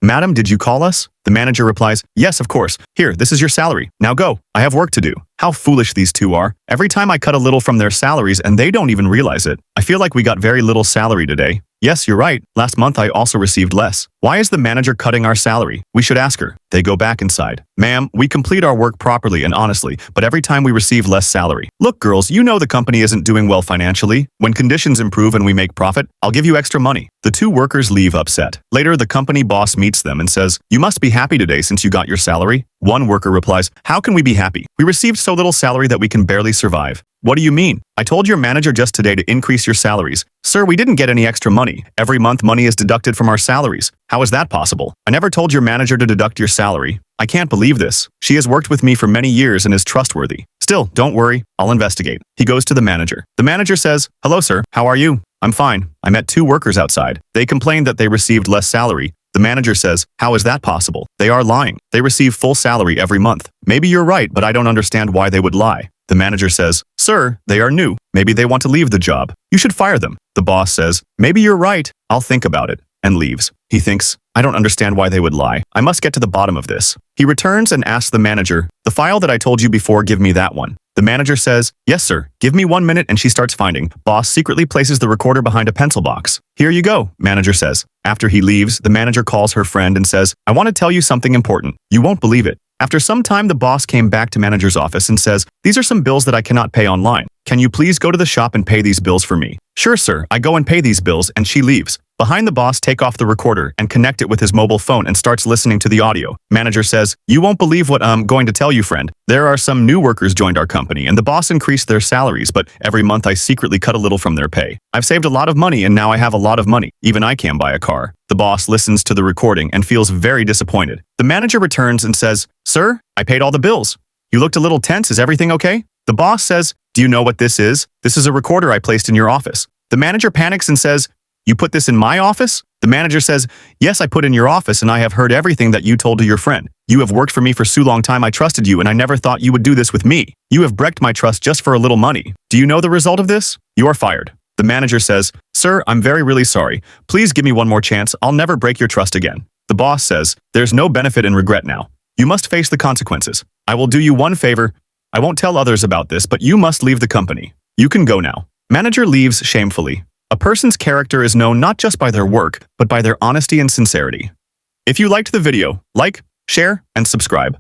Madam, did you call us? The manager replies, yes, of course. Here, this is your salary. Now go. I have work to do. How foolish these two are. Every time I cut a little from their salaries and they don't even realize it. I feel like we got very little salary today. Yes, you're right. Last month I also received less. Why is the manager cutting our salary? We should ask her. They go back inside. Ma'am, we complete our work properly and honestly, but every time we receive less salary. Look, girls, you know the company isn't doing well financially. When conditions improve and we make profit, I'll give you extra money. The two workers leave upset. Later, the company boss meets them and says, you must be happy today since you got your salary. One worker replies, how can we be happy? We received so little salary that we can barely survive. What do you mean? I told your manager just today to increase your salaries. Sir, we didn't get any extra money. Every month money is deducted from our salaries. How is that possible? I never told your manager to deduct your salary. I can't believe this. She has worked with me for many years and is trustworthy. Still, don't worry. I'll investigate. He goes to the manager. The manager says, hello, sir. How are you? I'm fine. I met two workers outside. They complained that they received less salary. The manager says, how is that possible? They are lying. They receive full salary every month. Maybe you're right, but I don't understand why they would lie. The manager says, sir, they are new. Maybe they want to leave the job. You should fire them. The boss says, maybe you're right. I'll think about it, and leaves. He thinks, I don't understand why they would lie. I must get to the bottom of this. He returns and asks the manager, the file that I told you before, give me that one. The manager says, yes, sir. Give me 1 minute, and she starts finding. Boss secretly places the recorder behind a pencil box. Here you go, manager says. After he leaves, the manager calls her friend and says, I want to tell you something important. You won't believe it. After some time, the boss came back to manager's office and says, these are some bills that I cannot pay online. Can you please go to the shop and pay these bills for me? Sure, sir. I go and pay these bills, and she leaves. Behind the boss, take off the recorder and connect it with his mobile phone and starts listening to the audio. Manager says, you won't believe what I'm going to tell you, friend. There are some new workers joined our company and the boss increased their salaries, but every month I secretly cut a little from their pay. I've saved a lot of money and now I have a lot of money. Even I can buy a car. The boss listens to the recording and feels very disappointed. The manager returns and says, sir, I paid all the bills. You looked a little tense. Is everything okay? The boss says, do you know what this is? This is a recorder I placed in your office. The manager panics and says, you put this in my office? The manager says, yes, I put in your office and I have heard everything that you told to your friend. You have worked for me for so long time. I trusted you and I never thought you would do this with me. You have wrecked my trust just for a little money. Do you know the result of this? You are fired. The manager says, sir, I'm really sorry. Please give me one more chance. I'll never break your trust again. The boss says, there's no benefit in regret now. You must face the consequences. I will do you one favor. I won't tell others about this, but you must leave the company. You can go now. Manager leaves shamefully. A person's character is known not just by their work, but by their honesty and sincerity. If you liked the video, like, share, and subscribe.